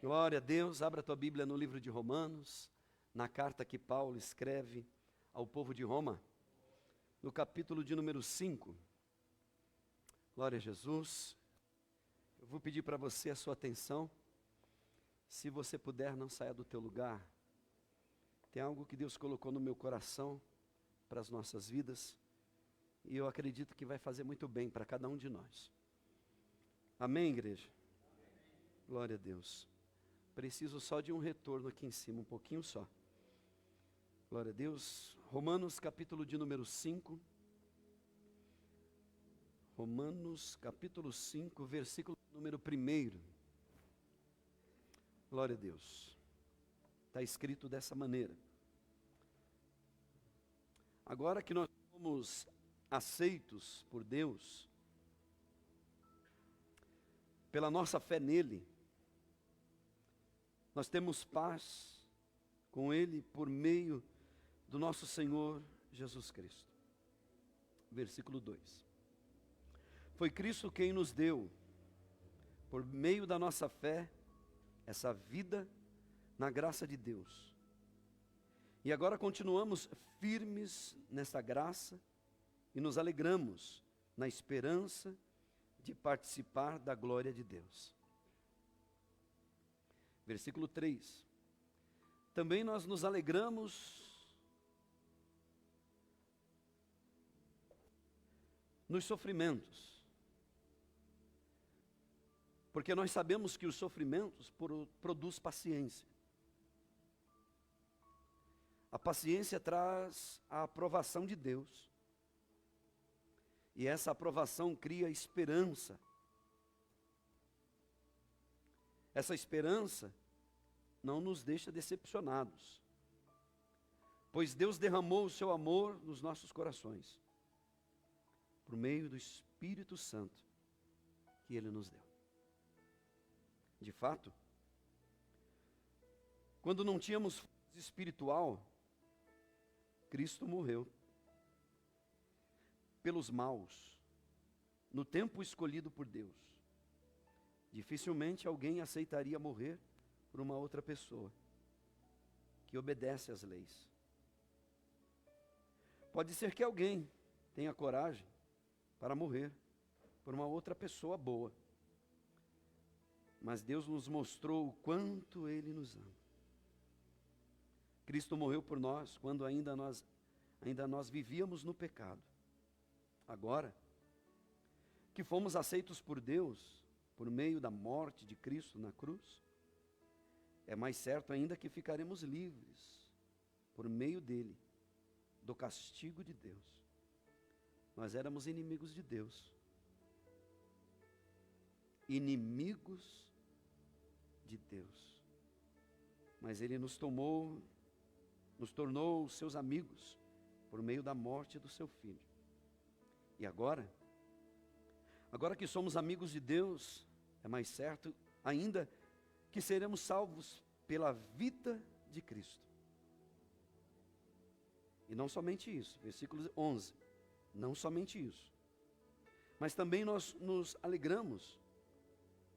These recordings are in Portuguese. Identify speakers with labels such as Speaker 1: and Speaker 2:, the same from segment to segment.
Speaker 1: Glória a Deus, abra a tua Bíblia no livro de Romanos, na carta que Paulo escreve ao povo de Roma, no capítulo de número 5. Glória a Jesus. Eu vou pedir para você a sua atenção. Se você puder, não saia do teu lugar. Tem algo que Deus colocou no meu coração para as nossas vidas, e eu acredito que vai fazer muito bem para cada um de nós. Amém, igreja? Glória a Deus. Preciso só de um retorno aqui em cima, um pouquinho só. Glória a Deus. Romanos capítulo de número 5. Romanos capítulo 5, versículo número 1. Glória a Deus. Está escrito dessa maneira. Agora que nós somos aceitos por Deus, pela nossa fé nele, nós temos paz com Ele por meio do nosso Senhor Jesus Cristo. Versículo 2. Foi Cristo quem nos deu, por meio da nossa fé, essa vida na graça de Deus. E agora continuamos firmes nessa graça e nos alegramos na esperança de participar da glória de Deus. Versículo 3. Também nós nos alegramos nos sofrimentos, porque nós sabemos que os sofrimentos produzem paciência. A paciência traz a aprovação de Deus, e essa aprovação cria esperança. Essa esperança não nos deixa decepcionados, pois Deus derramou o seu amor nos nossos corações, por meio do Espírito Santo que Ele nos deu. De fato, quando não tínhamos força espiritual, Cristo morreu pelos maus, no tempo escolhido por Deus. Dificilmente alguém aceitaria morrer por uma outra pessoa que obedece às leis. Pode ser que alguém tenha coragem para morrer por uma outra pessoa boa, mas Deus nos mostrou o quanto Ele nos ama. Cristo morreu por nós quando ainda nós vivíamos no pecado. Agora que fomos aceitos por Deus, por meio da morte de Cristo na cruz, é mais certo ainda que ficaremos livres, por meio dele, do castigo de Deus. Nós éramos inimigos de Deus. Inimigos de Deus. Mas ele nos tornou seus amigos, por meio da morte do seu Filho. E agora que somos amigos de Deus, é mais certo ainda que seremos salvos pela vida de Cristo. E não somente isso, versículo 11, não somente isso, mas também nós nos alegramos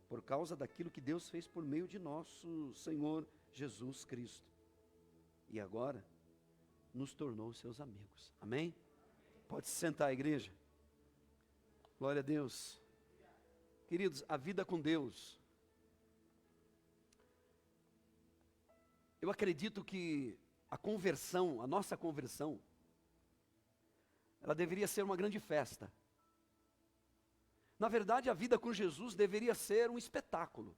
Speaker 1: por causa daquilo que Deus fez por meio de nosso Senhor Jesus Cristo. E agora nos tornou seus amigos. Amém? Pode se sentar, igreja. Glória a Deus. Queridos, a vida com Deus, eu acredito que a nossa conversão, ela deveria ser uma grande festa. Na verdade, a vida com Jesus deveria ser um espetáculo.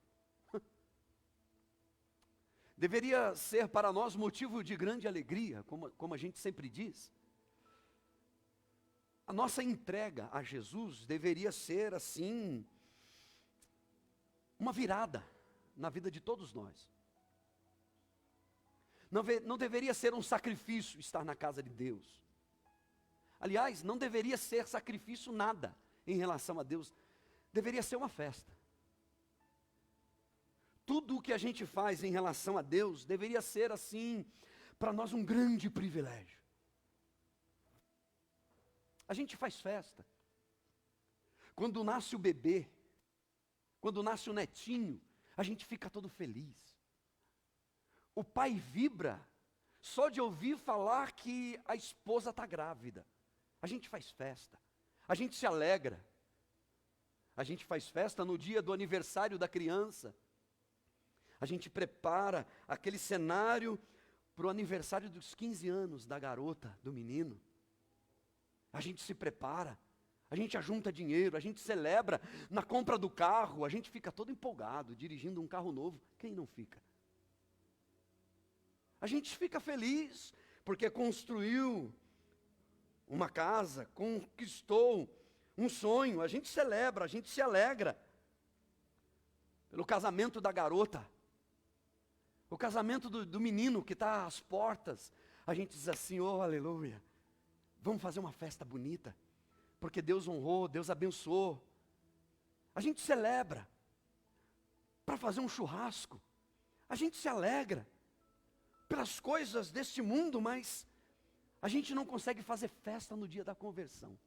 Speaker 1: Deveria ser para nós motivo de grande alegria, como a gente sempre diz. A nossa entrega a Jesus deveria ser assim, uma virada na vida de todos nós. Não deveria ser um sacrifício estar na casa de Deus. Aliás, não deveria ser sacrifício nada em relação a Deus. Deveria ser uma festa. Tudo o que a gente faz em relação a Deus deveria ser assim, para nós um grande privilégio. A gente faz festa. Quando nasce o bebê, quando nasce o netinho, a gente fica todo feliz. O pai vibra só de ouvir falar que a esposa está grávida. A gente faz festa, a gente se alegra. A gente faz festa no dia do aniversário da criança. A gente prepara aquele cenário para o aniversário dos 15 anos da garota, do menino. A gente se prepara, a gente ajunta dinheiro, a gente celebra na compra do carro, a gente fica todo empolgado, dirigindo um carro novo. Quem não fica? A gente fica feliz, porque construiu uma casa, conquistou um sonho, a gente celebra, a gente se alegra. Pelo casamento da garota, o casamento do menino que está às portas, a gente diz assim, oh aleluia, vamos fazer uma festa bonita, porque Deus honrou, Deus abençoou. A gente celebra, para fazer um churrasco, a gente se alegra, pelas coisas deste mundo, mas a gente não consegue fazer festa no dia da conversão.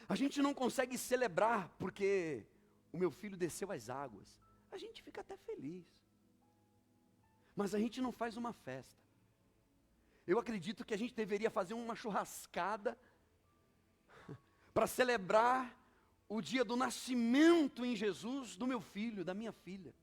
Speaker 1: A gente não consegue celebrar porque o meu filho desceu às águas. A gente fica até feliz. Mas a gente não faz uma festa. Eu acredito que a gente deveria fazer uma churrascada para celebrar o dia do nascimento em Jesus do meu filho, da minha filha.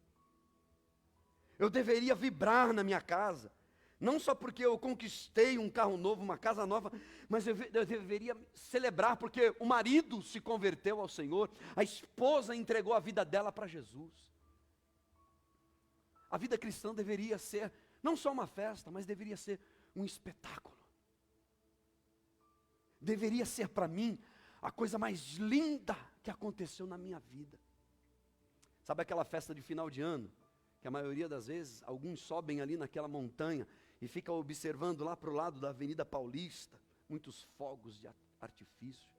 Speaker 1: Eu deveria vibrar na minha casa. Não só porque eu conquistei um carro novo, uma casa nova, mas eu deveria celebrar porque o marido se converteu ao Senhor, a esposa entregou a vida dela para Jesus. A vida cristã deveria ser não só uma festa, mas deveria ser um espetáculo. Deveria ser para mim a coisa mais linda que aconteceu na minha vida. Sabe aquela festa de final de ano? Que a maioria das vezes, alguns sobem ali naquela montanha e ficam observando lá para o lado da Avenida Paulista, muitos fogos de artifício.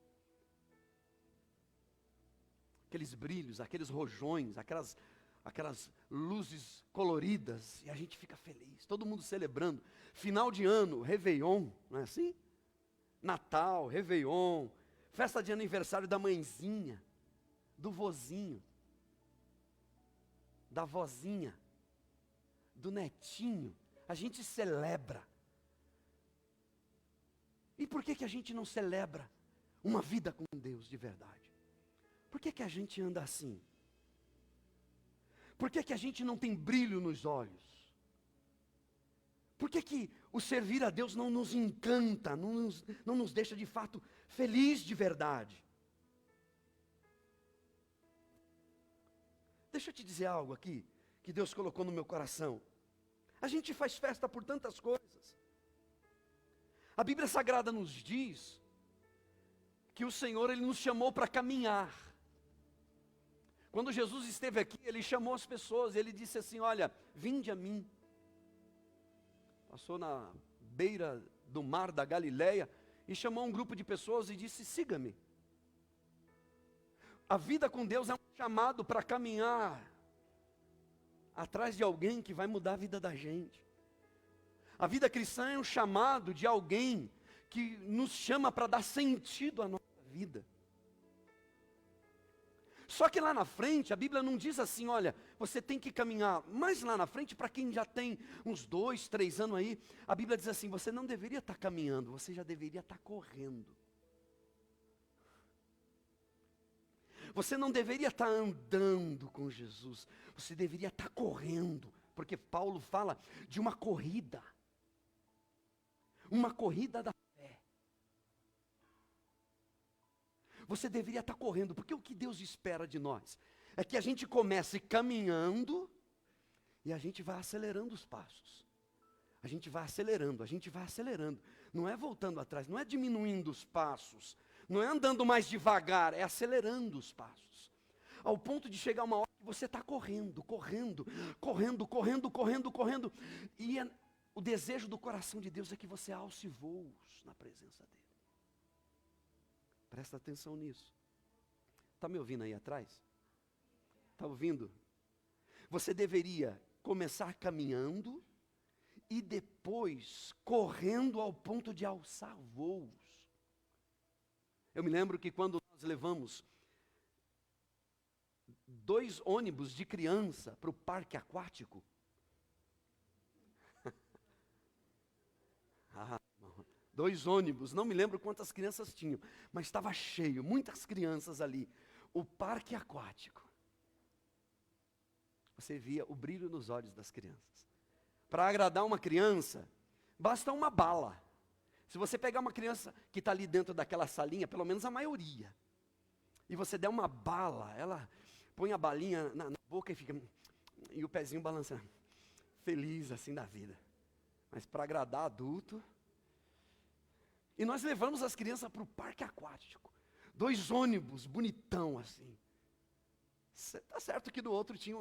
Speaker 1: Aqueles brilhos, aqueles rojões, aquelas luzes coloridas, e a gente fica feliz, todo mundo celebrando. Final de ano, Réveillon, não é assim? Natal, Réveillon, festa de aniversário da mãezinha, do vozinho, da vozinha, do netinho, a gente celebra. E por que a gente não celebra uma vida com Deus de verdade? Por que a gente anda assim? Por que a gente não tem brilho nos olhos? Por que o servir a Deus não nos encanta, não nos deixa de fato feliz de verdade? Deixa eu te dizer algo aqui, que Deus colocou no meu coração. A gente faz festa por tantas coisas. A Bíblia Sagrada nos diz que o Senhor, Ele nos chamou para caminhar. Quando Jesus esteve aqui, Ele chamou as pessoas, Ele disse assim, olha, vinde a mim. Passou na beira do mar da Galileia e chamou um grupo de pessoas e disse, siga-me. A vida com Deus é um chamado para caminhar atrás de alguém que vai mudar a vida da gente. A vida cristã é um chamado de alguém que nos chama para dar sentido à nossa vida. Só que lá na frente, a Bíblia não diz assim, olha, você tem que caminhar. Mas lá na frente, para quem já tem uns 2, 3 anos aí, a Bíblia diz assim, você não deveria estar caminhando, você já deveria estar correndo. Você não deveria estar andando com Jesus, você deveria estar correndo, porque Paulo fala de uma corrida da fé. Você deveria estar correndo, porque o que Deus espera de nós é que a gente comece caminhando e a gente vai acelerando os passos. A gente vai acelerando, não é voltando atrás, não é diminuindo os passos, não é andando mais devagar, é acelerando os passos. Ao ponto de chegar uma hora que você está correndo. E o desejo do coração de Deus é que você alce voos na presença dEle. Presta atenção nisso. Está me ouvindo aí atrás? Está ouvindo? Você deveria começar caminhando e depois correndo ao ponto de alçar voos. Eu me lembro que quando nós levamos 2 ônibus de criança para o parque aquático. Ah, 2 ônibus, não me lembro quantas crianças tinham, mas estava cheio, muitas crianças ali. O parque aquático. Você via o brilho nos olhos das crianças. Para agradar uma criança, basta uma bala. Se você pegar uma criança que está ali dentro daquela salinha, pelo menos a maioria, e você der uma bala, ela põe a balinha na boca e fica, e o pezinho balançando, feliz assim da vida. Mas para agradar adulto, e nós levamos as crianças para o parque aquático, 2 ônibus, bonitão assim. Tá certo que do outro tinha,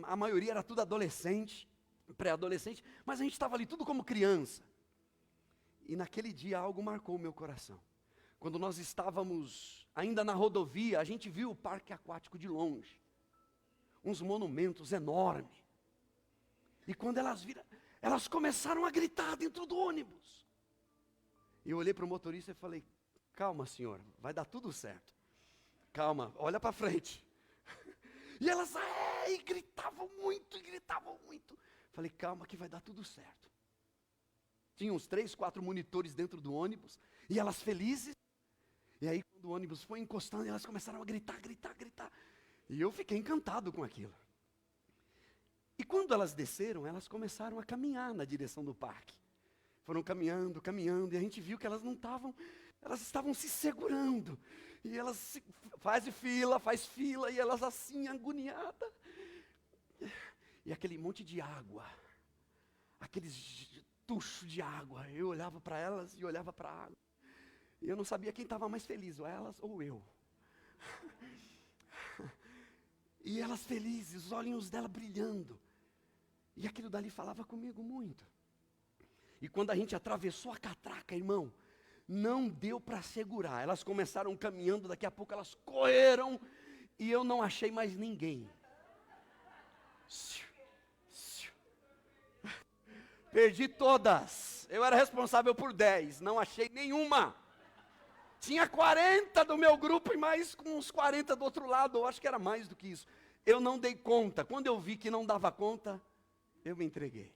Speaker 1: a maioria era tudo adolescente, pré-adolescente, mas a gente estava ali tudo como criança. E naquele dia algo marcou o meu coração. Quando nós estávamos ainda na rodovia, a gente viu o parque aquático de longe. Uns monumentos enormes. E quando elas viram, elas começaram a gritar dentro do ônibus. E eu olhei para o motorista e falei, calma senhor, vai dar tudo certo. Calma, olha para frente. E elas e gritavam muito, e gritavam muito. Falei, calma que vai dar tudo certo. Tinha uns 3, 4 monitores dentro do ônibus, e elas felizes. E aí quando o ônibus foi encostando, elas começaram a gritar, gritar, gritar. E eu fiquei encantado com aquilo. E quando elas desceram, elas começaram a caminhar na direção do parque. Foram caminhando, caminhando, e a gente viu que elas não estavam, elas estavam se segurando. E elas faz fila, e elas assim, agoniadas. E aquele monte de água, aqueles tuchos de água, eu olhava para elas e olhava para a água. E eu não sabia quem estava mais feliz, ou elas ou eu. E elas felizes, os olhinhos dela brilhando. E aquilo dali falava comigo muito. E quando a gente atravessou a catraca, irmão, não deu para segurar. Elas começaram caminhando, daqui a pouco elas correram e eu não achei mais ninguém. Perdi todas. Eu era responsável por 10, não achei nenhuma. Tinha 40 do meu grupo e mais uns 40 do outro lado, eu acho que era mais do que isso. Eu não dei conta. Quando eu vi que não dava conta, eu me entreguei.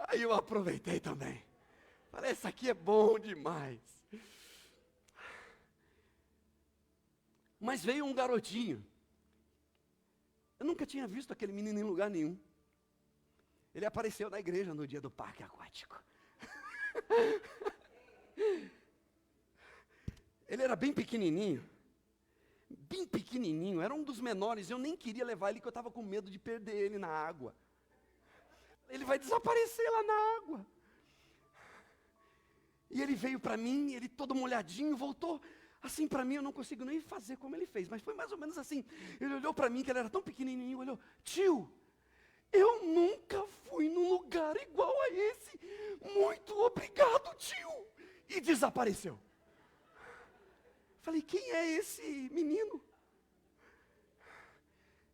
Speaker 1: Aí eu aproveitei também. Falei, isso aqui é bom demais. Mas veio um garotinho. Eu nunca tinha visto aquele menino em lugar nenhum. Ele apareceu na igreja no dia do parque aquático. Ele era bem pequenininho. Bem pequenininho, era um dos menores. Eu nem queria levar ele, porque eu estava com medo de perder ele na água. Ele vai desaparecer lá na água. E ele veio para mim, ele todo molhadinho, voltou assim para mim, eu não consigo nem fazer como ele fez, mas foi mais ou menos assim. Ele olhou para mim, que ele era tão pequenininho, olhou, tio, eu nunca fui num lugar igual a esse, muito obrigado, tio. E desapareceu. Falei, quem é esse menino?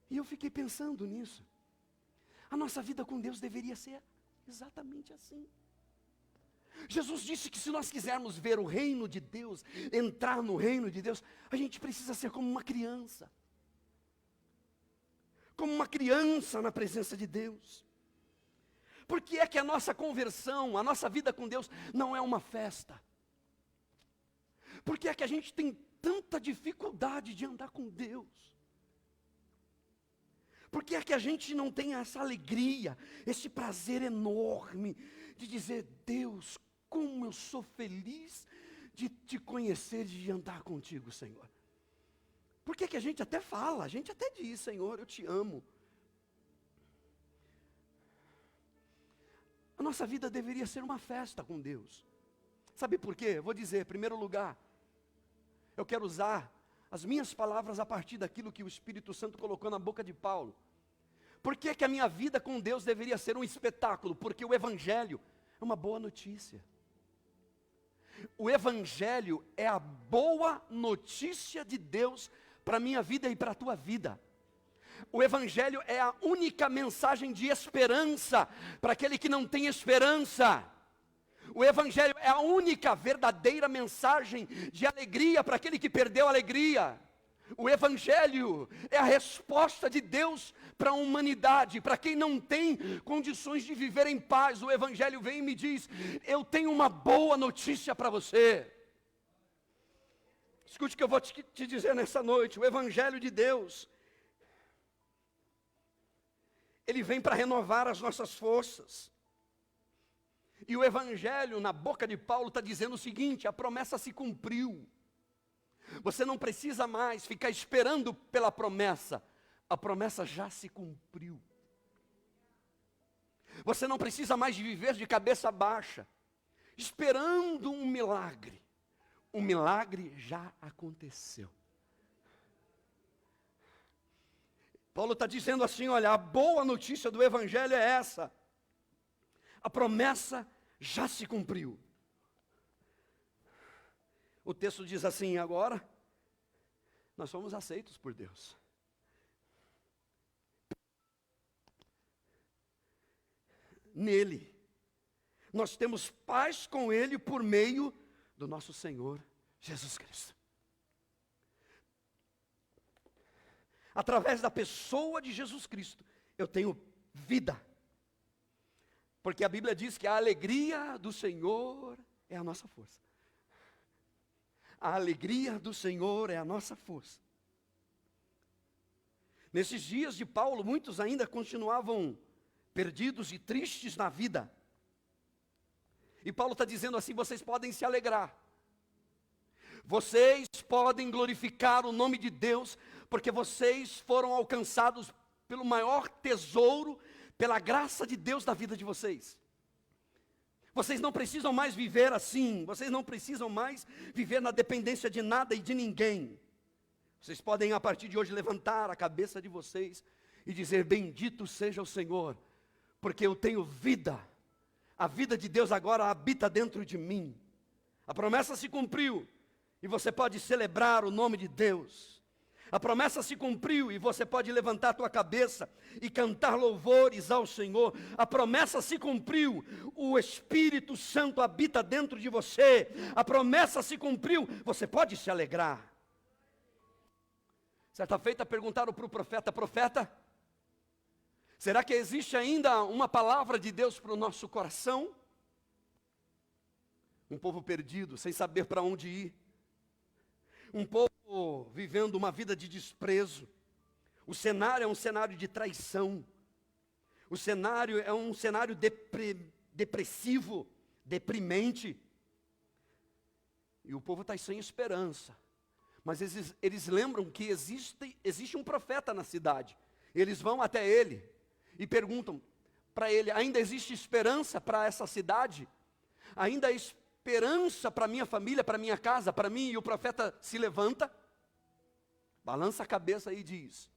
Speaker 1: E eu fiquei pensando nisso. A nossa vida com Deus deveria ser exatamente assim. Jesus disse que se nós quisermos ver o reino de Deus, entrar no reino de Deus, a gente precisa ser como uma criança. Como uma criança na presença de Deus. Por que é que a nossa conversão, a nossa vida com Deus não é uma festa? Por que é que a gente tem tanta dificuldade de andar com Deus? Por que é que a gente não tem essa alegria, esse prazer enorme de dizer, Deus, como eu sou feliz de te conhecer, de andar contigo, Senhor? Por que é que a gente até fala, a gente até diz, Senhor, eu te amo. A nossa vida deveria ser uma festa com Deus. Sabe por quê? Eu vou dizer, em primeiro lugar, eu quero usar as minhas palavras a partir daquilo que o Espírito Santo colocou na boca de Paulo. Por que que a minha vida com Deus deveria ser um espetáculo? Porque o Evangelho é uma boa notícia. O Evangelho é a boa notícia de Deus para a minha vida e para a tua vida. O Evangelho é a única mensagem de esperança para aquele que não tem esperança. O Evangelho é a única verdadeira mensagem de alegria para aquele que perdeu a alegria. O Evangelho é a resposta de Deus para a humanidade, para quem não tem condições de viver em paz. O Evangelho vem e me diz: eu tenho uma boa notícia para você. Escute o que eu vou te dizer nessa noite. O Evangelho de Deus, ele vem para renovar as nossas forças. E o Evangelho, na boca de Paulo, está dizendo o seguinte: a promessa se cumpriu. Você não precisa mais ficar esperando pela promessa. A promessa já se cumpriu. Você não precisa mais de viver de cabeça baixa, esperando um milagre. O milagre já aconteceu. Paulo está dizendo assim: olha, a boa notícia do Evangelho é essa. A promessa já se cumpriu. O texto diz assim: agora nós somos aceitos por Deus. Nele, nós temos paz com Ele por meio do nosso Senhor Jesus Cristo. Através da pessoa de Jesus Cristo, eu tenho vida. Porque a Bíblia diz que a alegria do Senhor é a nossa força. A alegria do Senhor é a nossa força. Nesses dias de Paulo, muitos ainda continuavam perdidos e tristes na vida. E Paulo está dizendo assim: vocês podem se alegrar. Vocês podem glorificar o nome de Deus, porque vocês foram alcançados pelo maior tesouro, pela graça de Deus na vida de vocês. Vocês não precisam mais viver assim. Vocês não precisam mais viver na dependência de nada e de ninguém. Vocês podem, a partir de hoje, levantar a cabeça de vocês e dizer: bendito seja o Senhor, porque eu tenho vida. A vida de Deus agora habita dentro de mim. A promessa se cumpriu e você pode celebrar o nome de Deus. A promessa se cumpriu e você pode levantar a tua cabeça e cantar louvores ao Senhor. A promessa se cumpriu, o Espírito Santo habita dentro de você. A promessa se cumpriu, você pode se alegrar. Certa feita perguntaram para o profeta: profeta, será que existe ainda uma palavra de Deus para o nosso coração? Um povo perdido, sem saber para onde ir. Um povo vivendo uma vida de desprezo. O cenário é um cenário de traição. O cenário é um cenário depressivo, deprimente. E o povo está sem esperança. Mas eles lembram que existe um profeta na cidade. Eles vão até ele e perguntam para ele: ainda existe esperança para essa cidade? Ainda há esperança para minha família, para minha casa, para mim? E o profeta se levanta, balança a cabeça e diz: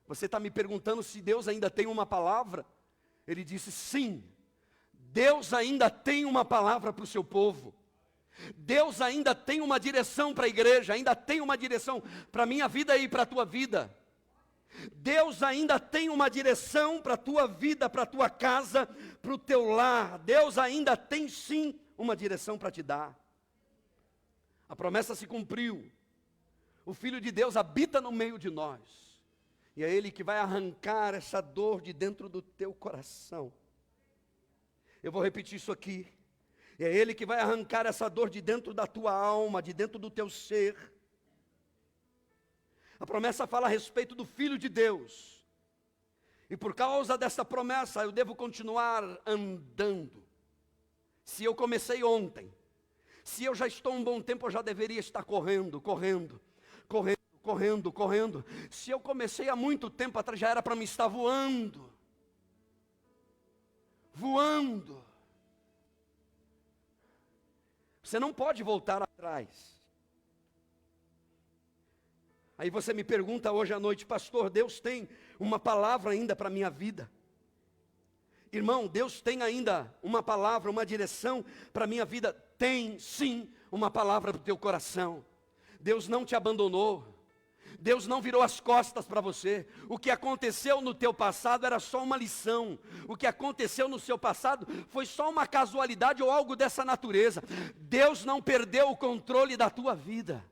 Speaker 1: você está me perguntando se Deus ainda tem uma palavra? Ele disse: sim, Deus ainda tem uma palavra para o seu povo. Deus ainda tem uma direção para a igreja, ainda tem uma direção para a minha vida e para a tua vida. Deus ainda tem uma direção para a tua vida, para a tua casa, para o teu lar. Deus ainda tem sim uma direção para te dar. A promessa se cumpriu. O Filho de Deus habita no meio de nós. E é Ele que vai arrancar essa dor de dentro do teu coração. Eu vou repetir isso aqui. É Ele que vai arrancar essa dor de dentro da tua alma, de dentro do teu ser. A promessa fala a respeito do Filho de Deus. E por causa dessa promessa, eu devo continuar andando. Se eu comecei ontem, se eu já estou um bom tempo, eu já deveria estar correndo. Se eu comecei há muito tempo atrás, já era para me estar voando. Você não pode voltar atrás. Aí você me pergunta hoje à noite: pastor, Deus tem uma palavra ainda para a minha vida? Irmão, Deus tem ainda uma palavra, uma direção para a minha vida? Tem sim uma palavra para o teu coração. Deus não te abandonou. Deus não virou as costas para você. O que aconteceu no teu passado era só uma lição. O que aconteceu no seu passado foi só uma casualidade ou algo dessa natureza. Deus não perdeu o controle da tua vida.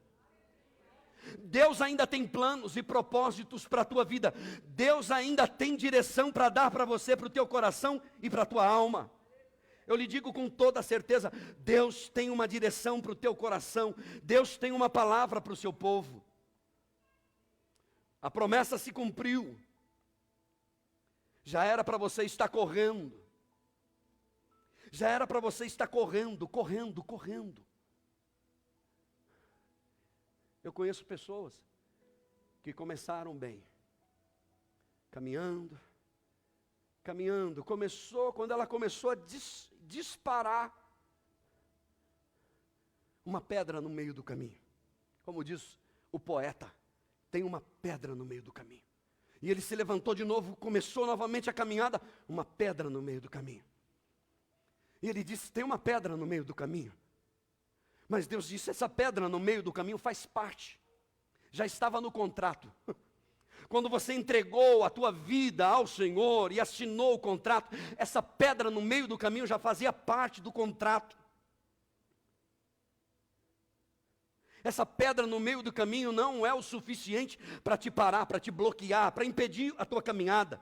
Speaker 1: Deus ainda tem planos e propósitos para a tua vida. Deus ainda tem direção para dar para você, para o teu coração e para a tua alma. Eu lhe digo com toda certeza, Deus tem uma direção para o teu coração. Deus tem uma palavra para o seu povo. A promessa se cumpriu. Já era para você estar correndo. Já era para você estar correndo. Eu conheço pessoas que começaram bem, caminhando, quando ela começou a disparar, uma pedra no meio do caminho. Como diz o poeta, tem uma pedra no meio do caminho. E ele se levantou de novo, começou novamente a caminhada, uma pedra no meio do caminho. E ele disse, tem uma pedra no meio do caminho. Mas Deus disse, essa pedra no meio do caminho faz parte. Já estava no contrato. Quando você entregou a tua vida ao Senhor e assinou o contrato, essa pedra no meio do caminho já fazia parte do contrato. Essa pedra no meio do caminho não é o suficiente para te parar, para te bloquear, para impedir a tua caminhada.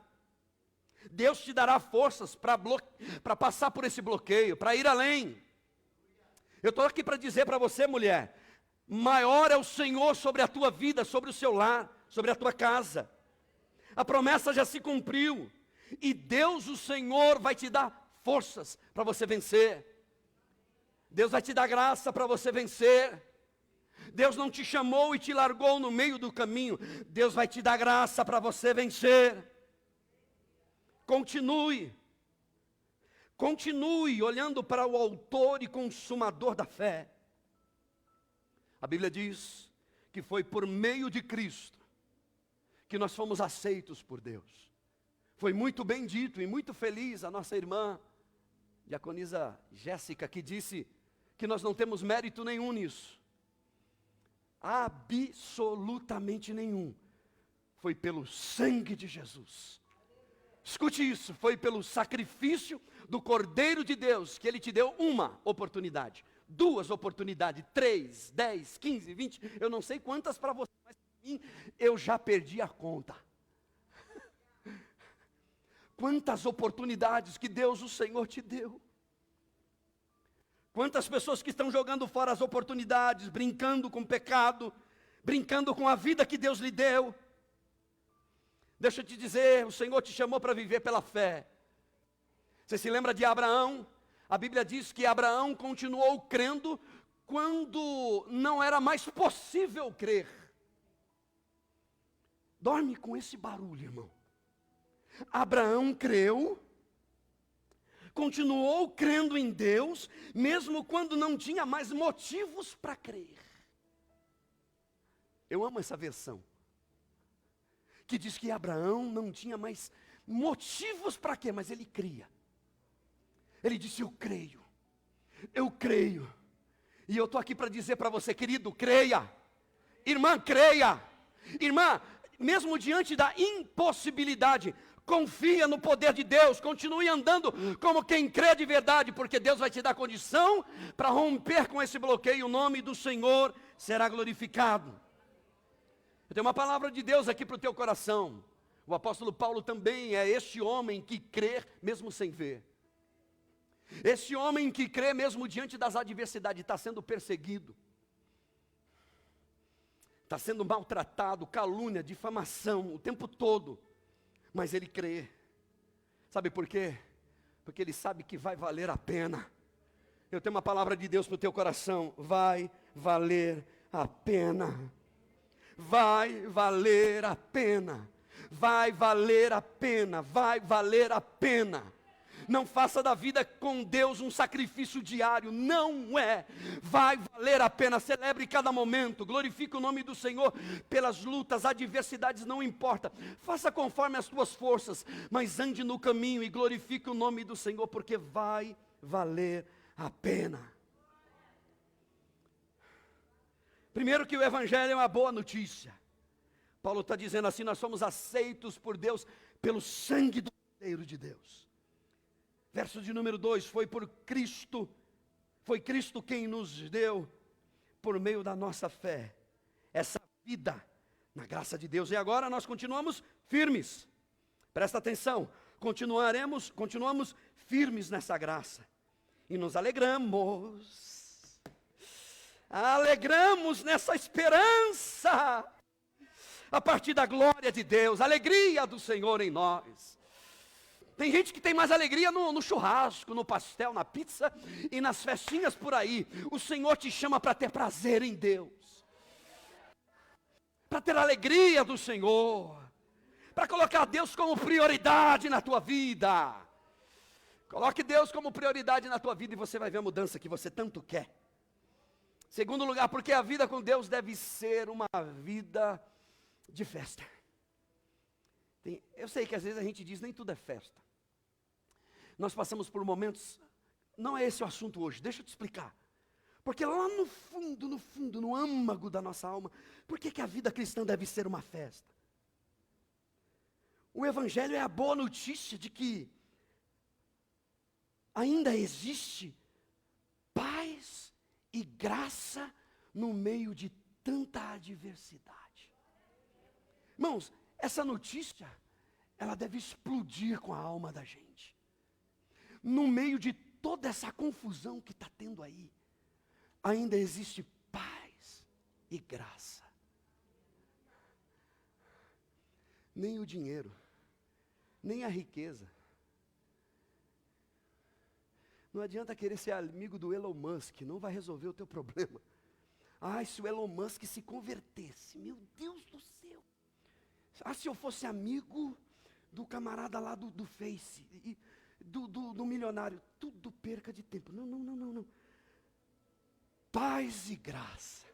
Speaker 1: Deus te dará forças para passar por esse bloqueio, para ir além. Eu estou aqui para dizer para você, mulher, maior é o Senhor sobre a tua vida, sobre o seu lar, sobre a tua casa. A promessa já se cumpriu. E Deus, o Senhor, vai te dar forças para você vencer. Deus vai te dar graça para você vencer. Deus não te chamou e te largou no meio do caminho. Deus vai te dar graça para você vencer. Continue olhando para o autor e consumador da fé. A Bíblia diz que foi por meio de Cristo que nós fomos aceitos por Deus. Foi muito bem dito e muito feliz a nossa irmã, diaconisa Jéssica, que disse que nós não temos mérito nenhum nisso. Absolutamente nenhum. Foi pelo sangue de Jesus. Escute isso, foi pelo sacrifício do Cordeiro de Deus que Ele te deu uma oportunidade, 2 oportunidades, 3, 10, 15, 20, eu não sei quantas para você, mas para mim, eu já perdi a conta. Quantas oportunidades que Deus, o Senhor, te deu. Quantas pessoas que estão jogando fora as oportunidades, brincando com o pecado, brincando com a vida que Deus lhe deu. Deixa eu te dizer, o Senhor te chamou para viver pela fé. Você se lembra de Abraão? A Bíblia diz que Abraão continuou crendo quando não era mais possível crer. Dorme com esse barulho, irmão. Abraão creu, continuou crendo em Deus, mesmo quando não tinha mais motivos para crer. Eu amo essa versão, que diz que Abraão não tinha mais motivos para quê, mas ele cria. Ele disse, eu creio, e eu estou aqui para dizer para você, querido, creia, irmã, mesmo diante da impossibilidade, confia no poder de Deus, continue andando como quem crê de verdade, porque Deus vai te dar condição para romper com esse bloqueio, o nome do Senhor será glorificado. Eu tenho uma palavra de Deus aqui para o teu coração. O apóstolo Paulo também é este homem que crê mesmo sem ver. Esse homem que crê mesmo diante das adversidades, está sendo perseguido, está sendo maltratado, calúnia, difamação, o tempo todo, mas ele crê. Sabe por quê? Porque ele sabe que vai valer a pena. Eu tenho uma palavra de Deus para o teu coração, vai valer a pena. Vai valer a pena, vai valer a pena, vai valer a pena. Não faça da vida com Deus um sacrifício diário, não é. Vai valer a pena, celebre cada momento, glorifique o nome do Senhor pelas lutas, adversidades, não importa. Faça conforme as tuas forças, mas ande no caminho e glorifique o nome do Senhor, porque vai valer a pena. Primeiro que o Evangelho é uma boa notícia. Paulo está dizendo assim, nós somos aceitos por Deus pelo sangue do Cordeiro de Deus. Verso de número 2, foi Cristo quem nos deu, por meio da nossa fé, essa vida na graça de Deus. E agora nós continuamos firmes. Presta atenção. Continuamos firmes nessa graça. E nos alegramos. Alegramos nessa esperança. A partir da glória de Deus, a alegria do Senhor em nós. Tem gente que tem mais alegria no churrasco, no pastel, na pizza e nas festinhas por aí. O Senhor te chama para ter prazer em Deus. Para ter a alegria do Senhor. Para colocar Deus como prioridade na tua vida. Coloque Deus como prioridade na tua vida e você vai ver a mudança que você tanto quer. Segundo lugar, porque a vida com Deus deve ser uma vida de festa. Eu sei que às vezes a gente diz, nem tudo é festa. Nós passamos por momentos, não é esse o assunto hoje, deixa eu te explicar. Porque lá no fundo, no âmago da nossa alma, por que a vida cristã deve ser uma festa? O Evangelho é a boa notícia de que ainda existe paz e graça no meio de tanta adversidade. Irmãos, essa notícia, ela deve explodir com a alma da gente. No meio de toda essa confusão que está tendo aí, ainda existe paz e graça. Nem o dinheiro, nem a riqueza. Não adianta querer ser amigo do Elon Musk, não vai resolver o teu problema. Se o Elon Musk se convertesse, meu Deus do céu. Se eu fosse amigo do camarada lá do Face, do milionário, tudo perca de tempo. Não. Paz e graça.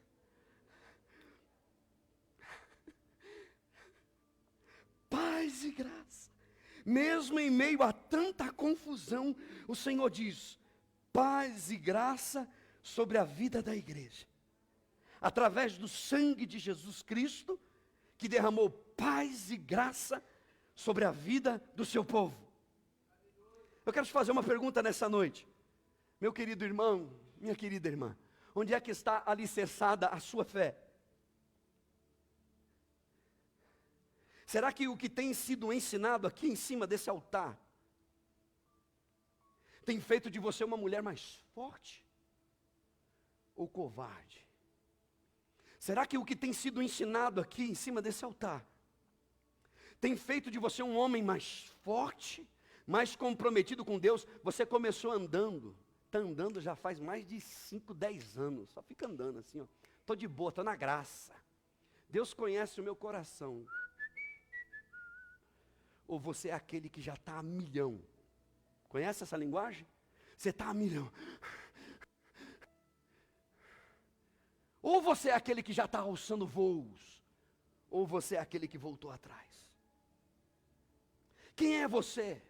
Speaker 1: Paz e graça. Mesmo em meio a tanta confusão, o Senhor diz, paz e graça sobre a vida da igreja. Através do sangue de Jesus Cristo, que derramou paz e graça sobre a vida do seu povo. Eu quero te fazer uma pergunta nessa noite. Meu querido irmão, minha querida irmã, onde é que está alicerçada a sua fé? Será que o que tem sido ensinado aqui em cima desse altar tem feito de você uma mulher mais forte ou covarde? Será que o que tem sido ensinado aqui em cima desse altar tem feito de você um homem mais forte, mais comprometido com Deus? Você começou andando, está andando já faz mais de 5, 10 anos, só fica andando assim, estou de boa, estou na graça. Deus conhece o meu coração. Ou você é aquele que já está a milhão? Conhece essa linguagem? Você está a milhão. Ou você é aquele que já está alçando voos, ou você é aquele que voltou atrás. Quem é você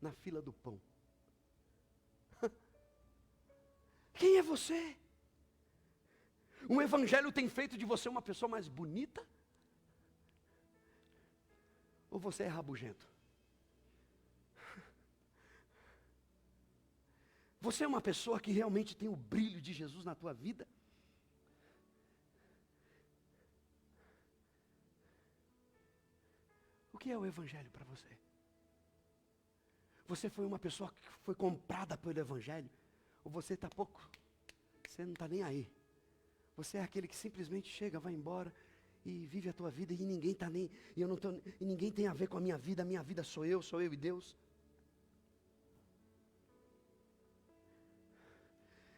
Speaker 1: na fila do pão? Quem é você? O Evangelho tem feito de você uma pessoa mais bonita? Ou você é rabugento? Você é uma pessoa que realmente tem o brilho de Jesus na tua vida? O que é o Evangelho para você? Você foi uma pessoa que foi comprada pelo Evangelho? Ou você está pouco? Você não está nem aí. Você é aquele que simplesmente chega, vai embora e vive a tua vida e ninguém está nem, e ninguém tem a ver com a minha vida sou eu e Deus.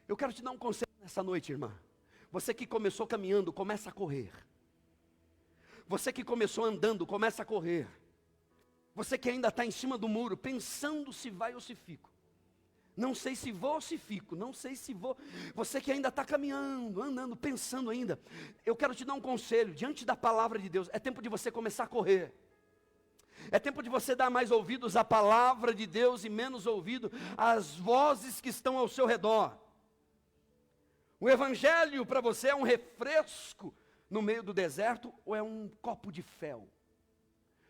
Speaker 1: Eu quero te dar um conselho nessa noite, irmã. Você que começou caminhando, começa a correr. Você que começou andando, começa a correr. Você que ainda está em cima do muro, pensando se vai ou se fico. Não sei se vou ou se fico, não sei se vou. Você que ainda está caminhando, andando, pensando ainda. Eu quero te dar um conselho, diante da palavra de Deus, é tempo de você começar a correr. É tempo de você dar mais ouvidos à palavra de Deus e menos ouvido às vozes que estão ao seu redor. O Evangelho para você é um refresco no meio do deserto ou é um copo de fel?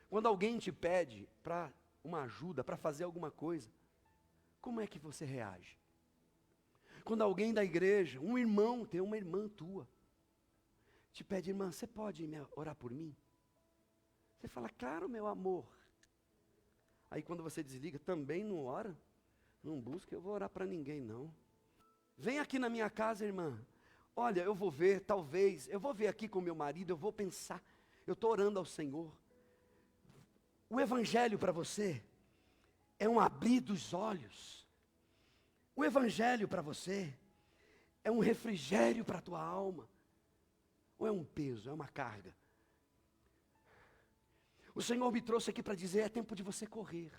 Speaker 1: Quando alguém te pede para uma ajuda, para fazer alguma coisa, como é que você reage? Quando alguém da igreja, um irmão, tem uma irmã tua, te pede, irmã, você pode orar por mim? Você fala, claro, meu amor. Aí quando você desliga, também não ora? Não busca, eu vou orar para ninguém não. Vem aqui na minha casa, irmã. Olha, eu vou ver, talvez, eu vou ver aqui com meu marido, eu vou pensar. Eu estou orando ao Senhor. O Evangelho para você é um abrir dos olhos. O Evangelho para você é um refrigério para a tua alma. Ou é um peso, é uma carga? O Senhor me trouxe aqui para dizer, é tempo de você correr.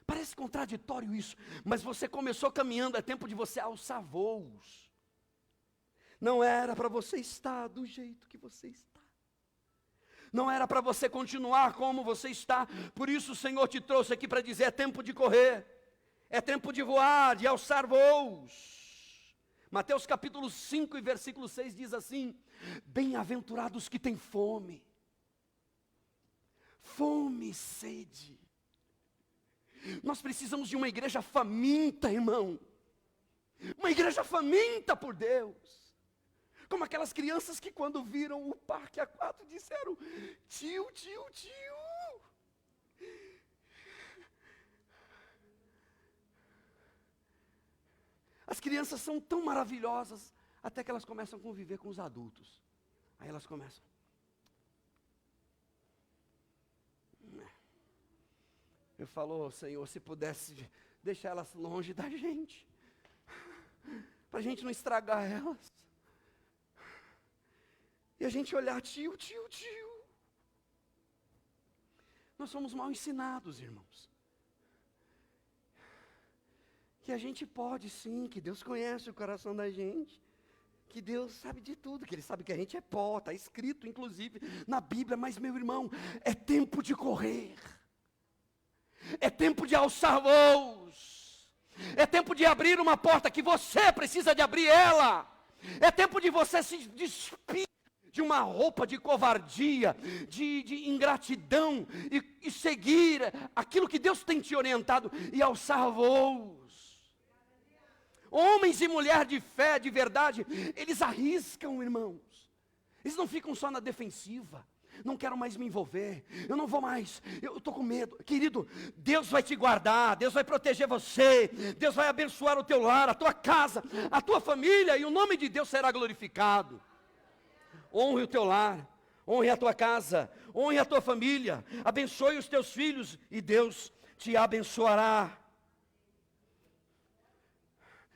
Speaker 1: Parece contraditório isso, mas você começou caminhando, é tempo de você alçar voos. Não era para você estar do jeito que você está. Não era para você continuar como você está. Por isso o Senhor te trouxe aqui para dizer, é tempo de correr. É tempo de voar, de alçar voos. Mateus capítulo 5 e versículo 6 diz assim, bem-aventurados que têm fome. Fome e sede. Nós precisamos de uma igreja faminta, irmão. Uma igreja faminta por Deus. Como aquelas crianças que quando viram o parque aquático disseram, tio, tio, tio. As crianças são tão maravilhosas, até que elas começam a conviver com os adultos. Aí elas começam. Eu falo, Senhor, se pudesse deixar elas longe da gente, para a gente não estragar elas. E a gente olhar, tio, tio, tio. Nós somos mal ensinados, irmãos. Que a gente pode sim, que Deus conhece o coração da gente. Que Deus sabe de tudo, que Ele sabe que a gente é pó, está escrito inclusive na Bíblia. Mas meu irmão, é tempo de correr. É tempo de alçar voos. É tempo de abrir uma porta que você precisa de abrir ela. É tempo de você se despir de uma roupa de covardia, de ingratidão e seguir aquilo que Deus tem te orientado e alçar voos. Homens e mulheres de fé, de verdade, eles arriscam, irmãos. Eles não ficam só na defensiva. Não quero mais me envolver, eu não vou mais, eu estou com medo. Querido, Deus vai te guardar, Deus vai proteger você, Deus vai abençoar o teu lar, a tua casa, a tua família, e o nome de Deus será glorificado. Honre o teu lar, honre a tua casa, honre a tua família, abençoe os teus filhos e Deus te abençoará.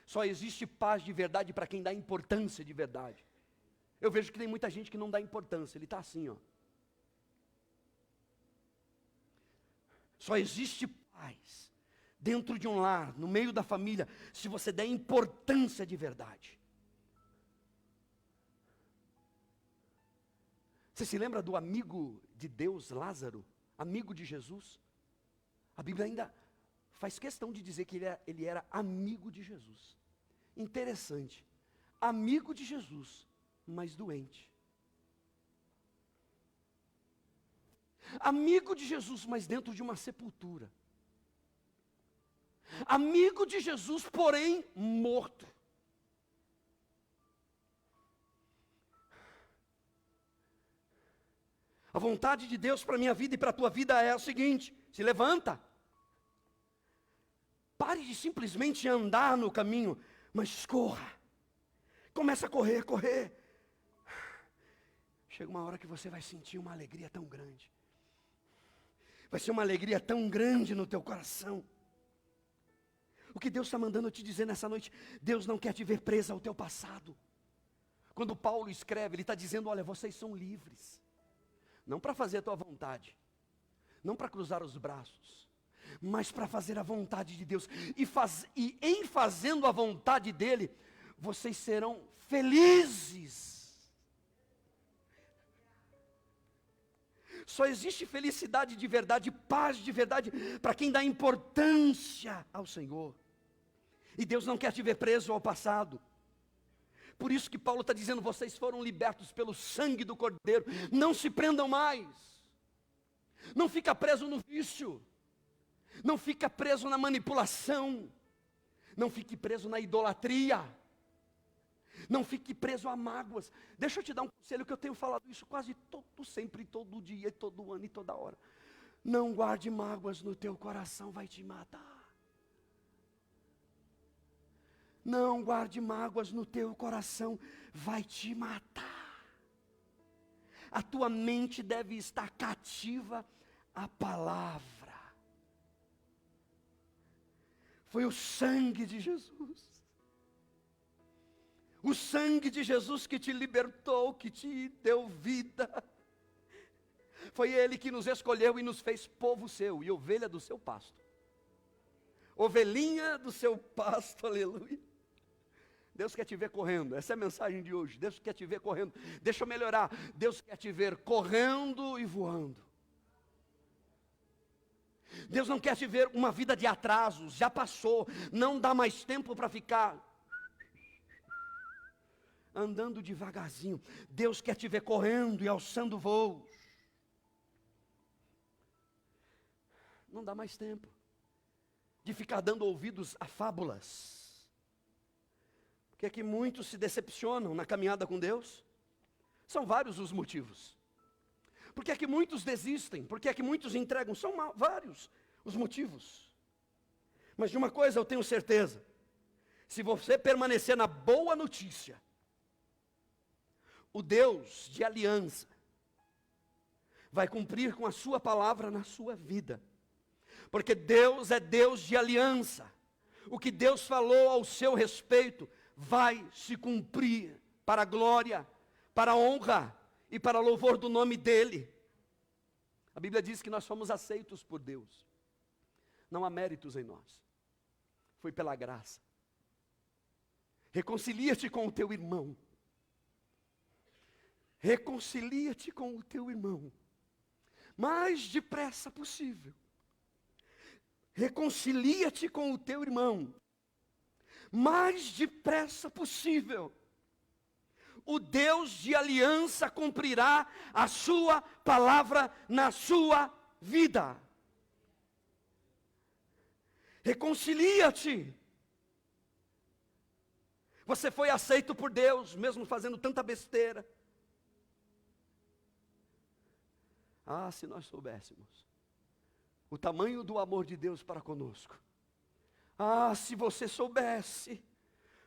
Speaker 1: Só existe paz de verdade para quem dá importância de verdade. Eu vejo que tem muita gente que não dá importância, ele está assim, ó. Só existe paz dentro de um lar, no meio da família, se você der importância de verdade. Você se lembra do amigo de Deus, Lázaro? Amigo de Jesus? A Bíblia ainda faz questão de dizer que ele era amigo de Jesus. Interessante. Amigo de Jesus, mas doente. Amigo de Jesus, mas dentro de uma sepultura. Amigo de Jesus, porém morto. A vontade de Deus para a minha vida e para a tua vida é a seguinte: se levanta. Pare de simplesmente andar no caminho, mas corra. Começa a correr, correr. Chega uma hora que você vai sentir uma alegria tão grande. Vai ser uma alegria tão grande no teu coração. O que Deus está mandando eu te dizer nessa noite, Deus não quer te ver presa ao teu passado. Quando Paulo escreve, ele está dizendo, olha, vocês são livres. Não para fazer a tua vontade, não para cruzar os braços, mas para fazer a vontade de Deus. E em fazendo a vontade dEle, vocês serão felizes. Só existe felicidade de verdade, paz de verdade, para quem dá importância ao Senhor. E Deus não quer te ver preso ao passado. Por isso que Paulo está dizendo, vocês foram libertos pelo sangue do Cordeiro. Não se prendam mais. Não fica preso no vício. Não fica preso na manipulação. Não fique preso na idolatria. Não fique preso a mágoas. Deixa eu te dar um conselho que eu tenho falado isso quase sempre, todo dia, todo ano e toda hora. Não guarde mágoas no teu coração, vai te matar. Não guarde mágoas no teu coração, vai te matar. A tua mente deve estar cativa à palavra. Foi o sangue de Jesus. O sangue de Jesus que te libertou, que te deu vida. Foi Ele que nos escolheu e nos fez povo seu e ovelha do seu pasto. Ovelhinha do seu pasto, aleluia. Deus quer te ver correndo, essa é a mensagem de hoje. Deus quer te ver correndo. Deixa eu melhorar. Deus quer te ver correndo e voando. Deus não quer te ver uma vida de atrasos, já passou. Não dá mais tempo para ficar andando devagarzinho. Deus quer te ver correndo e alçando voos. Não dá mais tempo de ficar dando ouvidos a fábulas. Por que é que muitos se decepcionam na caminhada com Deus? São vários os motivos. Por que é que muitos desistem? Por que é que muitos entregam? São vários os motivos. Mas de uma coisa eu tenho certeza: se você permanecer na boa notícia, o Deus de aliança vai cumprir com a sua palavra na sua vida. Porque Deus é Deus de aliança. O que Deus falou ao seu respeito vai se cumprir para a glória, para a honra e para louvor do nome dEle. A Bíblia diz que nós somos aceitos por Deus. Não há méritos em nós. Foi pela graça. Reconcilia-te com o teu irmão. Reconcilia-te com o teu irmão. Mais depressa possível. Reconcilia-te com o teu irmão. Mais depressa possível. O Deus de aliança cumprirá a sua palavra na sua vida. Reconcilia-te. Você foi aceito por Deus, mesmo fazendo tanta besteira. Ah, se nós soubéssemos o tamanho do amor de Deus para conosco. Ah, se você soubesse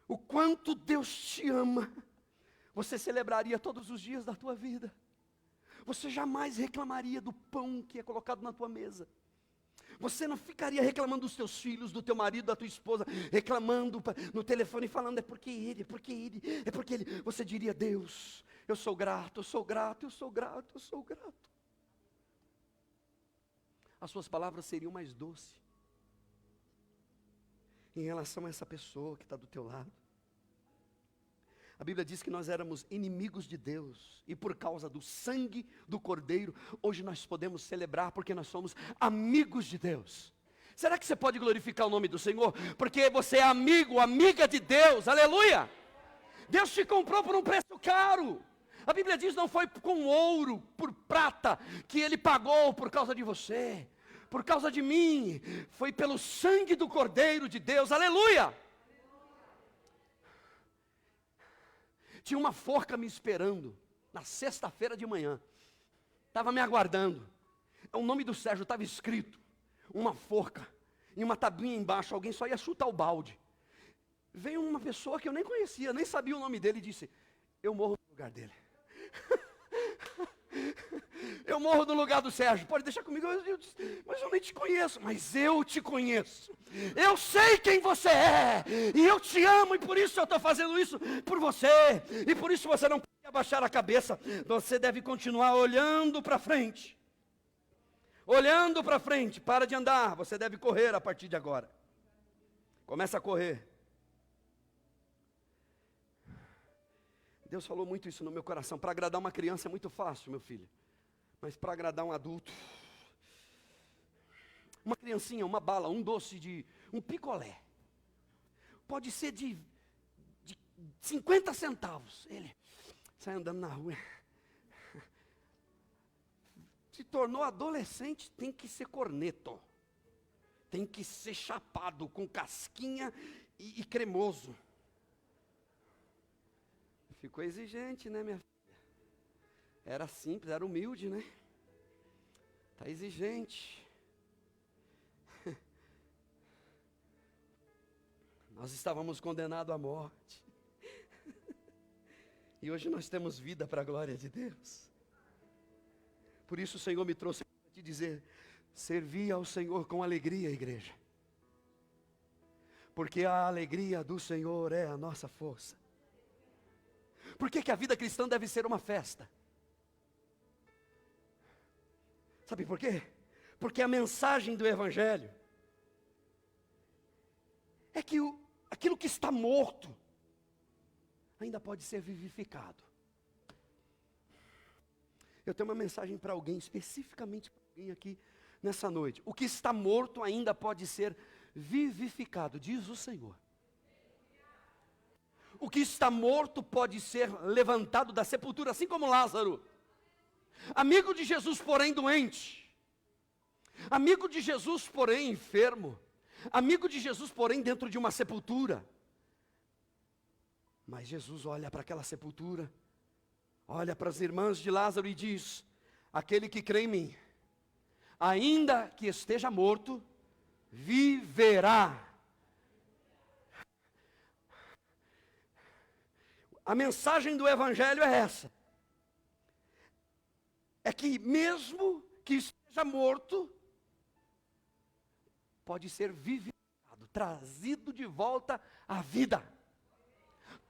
Speaker 1: o quanto Deus te ama, você celebraria todos os dias da tua vida. Você jamais reclamaria do pão que é colocado na tua mesa. Você não ficaria reclamando dos teus filhos, do teu marido, da tua esposa, reclamando no telefone, falando, é porque ele, é porque ele, é porque ele. Você diria, Deus, eu sou grato, eu sou grato, eu sou grato, eu sou grato. As suas palavras seriam mais doces em relação a essa pessoa que está do teu lado. A Bíblia diz que nós éramos inimigos de Deus, e por causa do sangue do Cordeiro, hoje nós podemos celebrar, porque nós somos amigos de Deus. Será que você pode glorificar o nome do Senhor? Porque você é amigo, amiga de Deus, aleluia! Deus te comprou por um preço caro. A Bíblia diz, não foi com ouro, por prata, que Ele pagou por causa de você, por causa de mim, foi pelo sangue do Cordeiro de Deus, aleluia! Tinha uma forca me esperando, na sexta-feira de manhã, estava me aguardando. O nome do Sérgio estava escrito, uma forca, e uma tabuinha embaixo, alguém só ia chutar o balde. Veio uma pessoa que eu nem conhecia, nem sabia o nome dele, e disse, eu morro no lugar dele. Eu morro no lugar do Sérgio, pode deixar comigo. Eu disse, mas eu nem te conheço. Mas eu te conheço, eu sei quem você é, e eu te amo, e por isso eu estou fazendo isso por você, e por isso você não pode abaixar a cabeça. Você deve continuar olhando para frente. Olhando para frente, para de andar, você deve correr a partir de agora. Começa a correr. Deus falou muito isso no meu coração. Para agradar uma criança é muito fácil, meu filho. Mas para agradar um adulto, uma criancinha, uma bala, um doce um picolé, pode ser de 50 centavos. Ele sai andando na rua. Se tornou adolescente, tem que ser corneto. Tem que ser chapado, com casquinha e cremoso. Ficou exigente, né, minha filha? Era simples, era humilde, né? Está exigente. Nós estávamos condenados à morte. E hoje nós temos vida para a glória de Deus. Por isso o Senhor me trouxe para te dizer: servi ao Senhor com alegria, igreja. Porque a alegria do Senhor é a nossa força. Por que a vida cristã deve ser uma festa? Sabe por quê? Porque a mensagem do Evangelho é que aquilo que está morto ainda pode ser vivificado. Eu tenho uma mensagem para alguém, especificamente para alguém aqui nessa noite. O que está morto ainda pode ser vivificado, diz o Senhor. O que está morto pode ser levantado da sepultura, assim como Lázaro. Amigo de Jesus, porém doente. Amigo de Jesus, porém enfermo. Amigo de Jesus, porém dentro de uma sepultura. Mas Jesus olha para aquela sepultura, olha para as irmãs de Lázaro e diz: aquele que crê em mim, ainda que esteja morto, viverá. A mensagem do Evangelho é essa. É que mesmo que esteja morto, pode ser vivificado, trazido de volta à vida.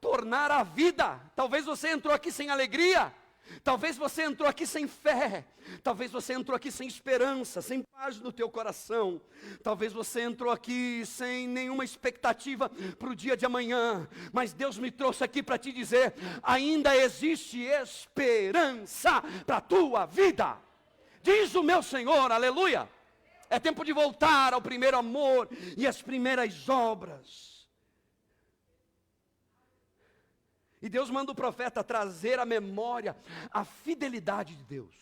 Speaker 1: Tornar a vida. Talvez você entrou aqui sem alegria. Talvez você entrou aqui sem fé. Talvez você entrou aqui sem esperança, sem paz no teu coração. Talvez você entrou aqui sem nenhuma expectativa para o dia de amanhã. Mas Deus me trouxe aqui para te dizer: ainda existe esperança para a tua vida. Diz o meu Senhor, aleluia. É tempo de voltar ao primeiro amor e às primeiras obras. E Deus manda o profeta trazer à memória a fidelidade de Deus.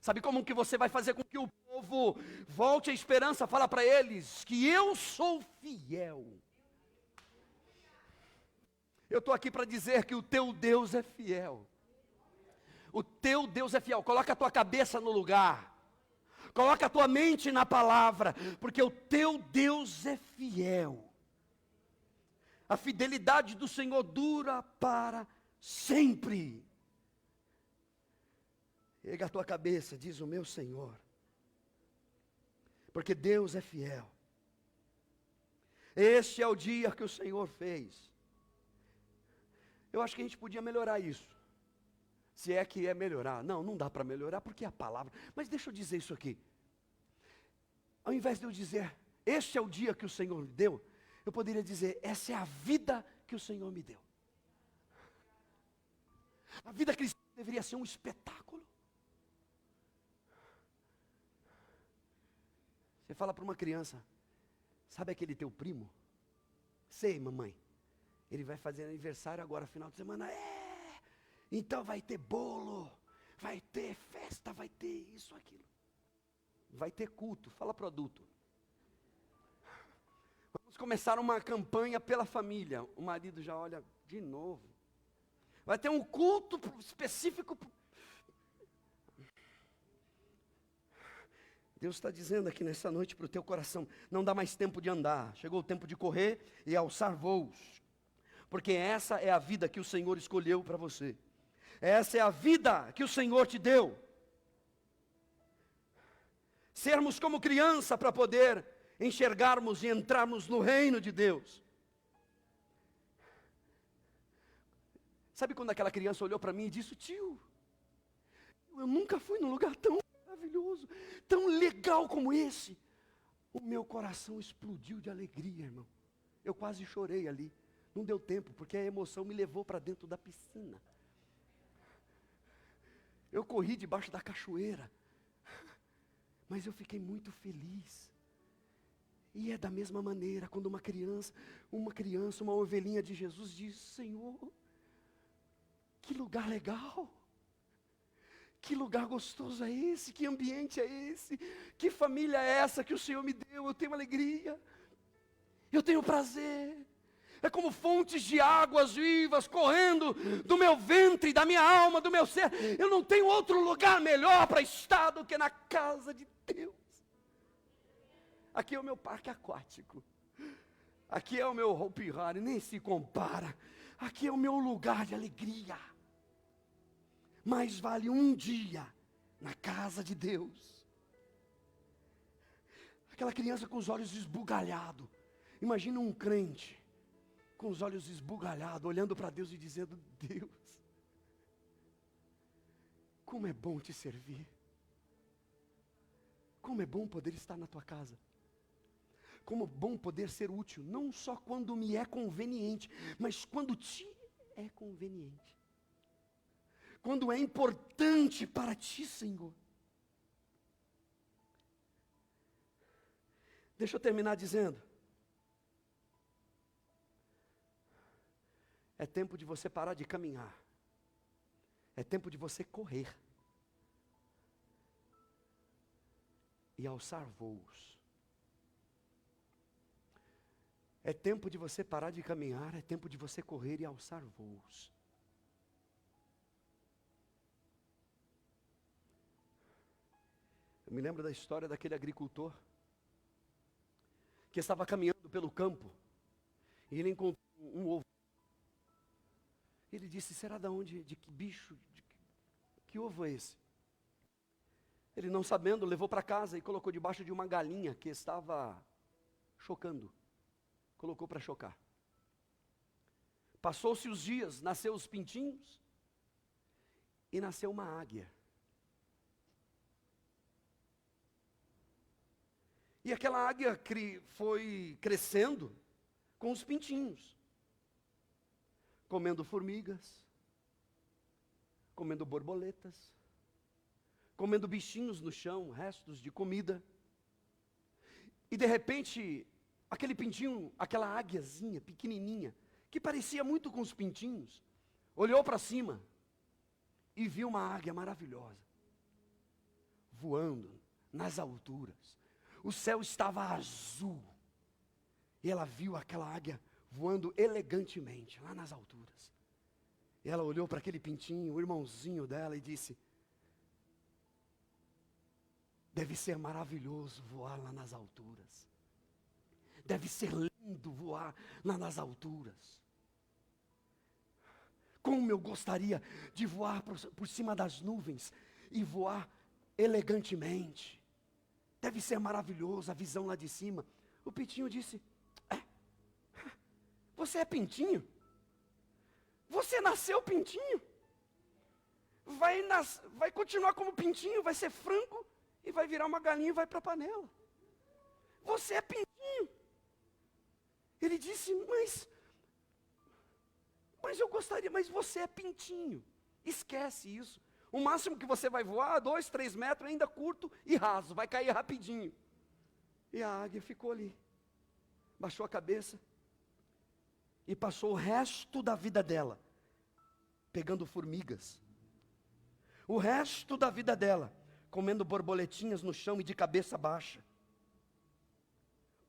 Speaker 1: Sabe como que você vai fazer com que o povo volte à esperança? Fala para eles que eu sou fiel. Eu estou aqui para dizer que o teu Deus é fiel. O teu Deus é fiel. Coloca a tua cabeça no lugar. Coloca a tua mente na palavra, porque o teu Deus é fiel. A fidelidade do Senhor dura para sempre. Erga a tua cabeça, diz o meu Senhor. Porque Deus é fiel. Este é o dia que o Senhor fez. Eu acho que a gente podia melhorar isso. Se é que é melhorar. Não, não dá para melhorar porque é a palavra. Mas deixa eu dizer isso aqui. Ao invés de eu dizer, este é o dia que o Senhor me deu, eu poderia dizer, essa é a vida que o Senhor me deu. A vida cristã deveria ser um espetáculo. Você fala para uma criança, sabe aquele teu primo? Sei, mamãe. Ele vai fazer aniversário agora, final de semana. Então vai ter bolo, vai ter festa, vai ter isso, aquilo. Vai ter culto, fala para o adulto. Vamos começar uma campanha pela família. O marido já olha de novo. Vai ter um culto específico. Deus está dizendo aqui nessa noite para o teu coração, não dá mais tempo de andar. Chegou o tempo de correr e alçar voos. Porque essa é a vida que o Senhor escolheu para você. Essa é a vida que o Senhor te deu. Sermos como criança para poder enxergarmos e entrarmos no reino de Deus. Sabe quando aquela criança olhou para mim e disse, tio, eu nunca fui num lugar tão maravilhoso, tão legal como esse. O meu coração explodiu de alegria, irmão. Eu quase chorei ali. Não deu tempo, porque a emoção me levou para dentro da piscina. Eu corri debaixo da cachoeira. Mas eu fiquei muito feliz. E é da mesma maneira, quando uma criança, uma ovelhinha de Jesus diz, Senhor, que lugar legal. Que lugar gostoso é esse? Que ambiente é esse? Que família é essa que o Senhor me deu? Eu tenho alegria. Eu tenho prazer. é como fontes de águas vivas correndo do meu ventre, da minha alma, do meu ser. Eu não tenho outro lugar melhor para estar do que na casa de Deus. Aqui é o meu parque aquático. Aqui é o meu Hopi Hari, nem se compara. Aqui é o meu lugar de alegria. Mais vale um dia na casa de Deus. Aquela criança com os olhos esbugalhados. Imagina um crente com os olhos esbugalhados, olhando para Deus e dizendo: Deus, como é bom te servir. Como é bom poder estar na tua casa. Como é bom poder ser útil, não só quando me é conveniente, mas quando te é conveniente. Quando é importante para ti, Senhor. Deixa eu terminar dizendo. É tempo de você parar de caminhar. É tempo de você correr. E alçar voos. É tempo de você parar de caminhar. É tempo de você correr e alçar voos. Eu me lembro da história daquele agricultor que estava caminhando pelo campo e ele encontrou um ovo. Ele disse: será de onde, de que bicho, que ovo é esse? Ele, não sabendo, levou para casa e colocou debaixo de uma galinha que estava chocando. Colocou para chocar. Passou-se os dias, nasceu os pintinhos e nasceu uma águia. E aquela águia foi crescendo com os pintinhos, comendo formigas, comendo borboletas, comendo bichinhos no chão, restos de comida. E de repente, aquele pintinho, aquela águiazinha pequenininha, que parecia muito com os pintinhos, olhou para cima e viu uma águia maravilhosa, voando nas alturas. O céu estava azul. E ela viu aquela águia voando elegantemente, lá nas alturas. E ela olhou para aquele pintinho, o irmãozinho dela, e disse: deve ser maravilhoso voar lá nas alturas. Deve ser lindo voar lá nas alturas. Como eu gostaria de voar por cima das nuvens e voar elegantemente. Deve ser maravilhoso a visão lá de cima. O pintinho disse: você é pintinho? Você nasceu pintinho? Vai continuar como pintinho, vai ser frango e vai virar uma galinha e vai para a panela. Você é pintinho. Ele disse: mas eu gostaria, mas você é pintinho. Esquece isso. O máximo que você vai voar, 2, 3 metros, ainda curto e raso, vai cair rapidinho. E a águia ficou ali, baixou a cabeça e passou o resto da vida dela pegando formigas. O resto da vida dela comendo borboletinhas no chão e de cabeça baixa.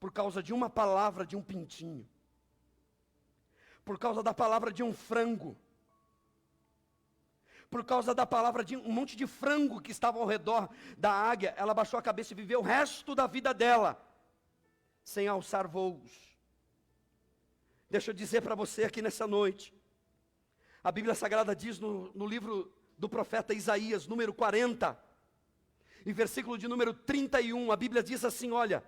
Speaker 1: Por causa de uma palavra de um pintinho. Por causa da palavra de um frango. Por causa da palavra de um monte de frango que estava ao redor da águia, ela baixou a cabeça e viveu o resto da vida dela sem alçar voos. Deixa eu dizer para você aqui nessa noite, a Bíblia Sagrada diz no livro do profeta Isaías, número 40, em versículo de número 31, a Bíblia diz assim: olha,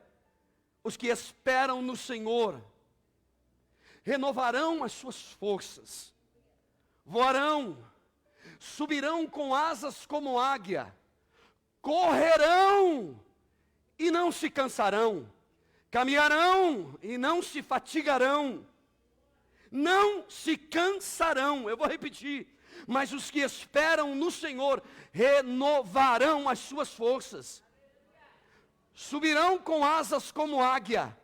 Speaker 1: os que esperam no Senhor renovarão as suas forças, voarão, subirão com asas como águia, correrão e não se cansarão, caminharão e não se fatigarão, não se cansarão. Eu vou repetir: mas os que esperam no Senhor renovarão as suas forças, subirão com asas como águia,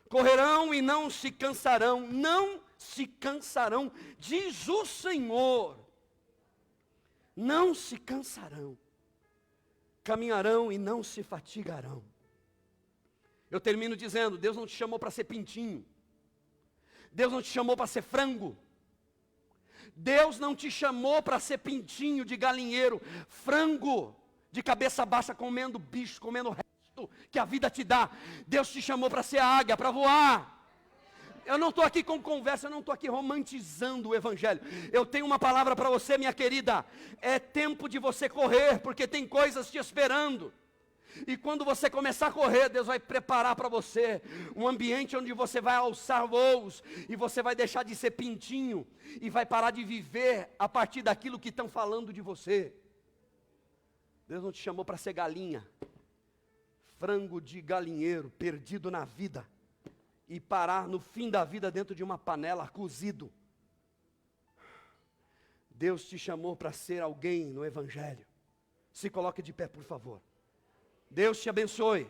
Speaker 1: correrão e não se cansarão, não se cansarão, diz o Senhor. Não se cansarão, caminharão e não se fatigarão. Eu termino dizendo: Deus não te chamou para ser pintinho. Deus não te chamou para ser frango. Deus não te chamou para ser pintinho de galinheiro, frango, de cabeça baixa, comendo bicho, comendo o resto que a vida te dá. Deus te chamou para ser águia, para voar. Eu não estou aqui com conversa, eu não estou aqui romantizando o Evangelho. Eu tenho uma palavra para você, minha querida. É tempo de você correr, porque tem coisas te esperando. E quando você começar a correr, Deus vai preparar para você um ambiente onde você vai alçar voos, e você vai deixar de ser pintinho, e vai parar de viver a partir daquilo que estão falando de você. Deus não te chamou para ser galinha, frango de galinheiro, perdido na vida, e parar no fim da vida dentro de uma panela cozido. Deus te chamou para ser alguém no Evangelho. Se coloque de pé, por favor. Deus te abençoe.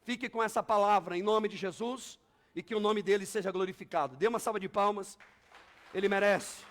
Speaker 1: Fique com essa palavra em nome de Jesus, e que o nome dele seja glorificado. Dê uma salva de palmas, ele merece.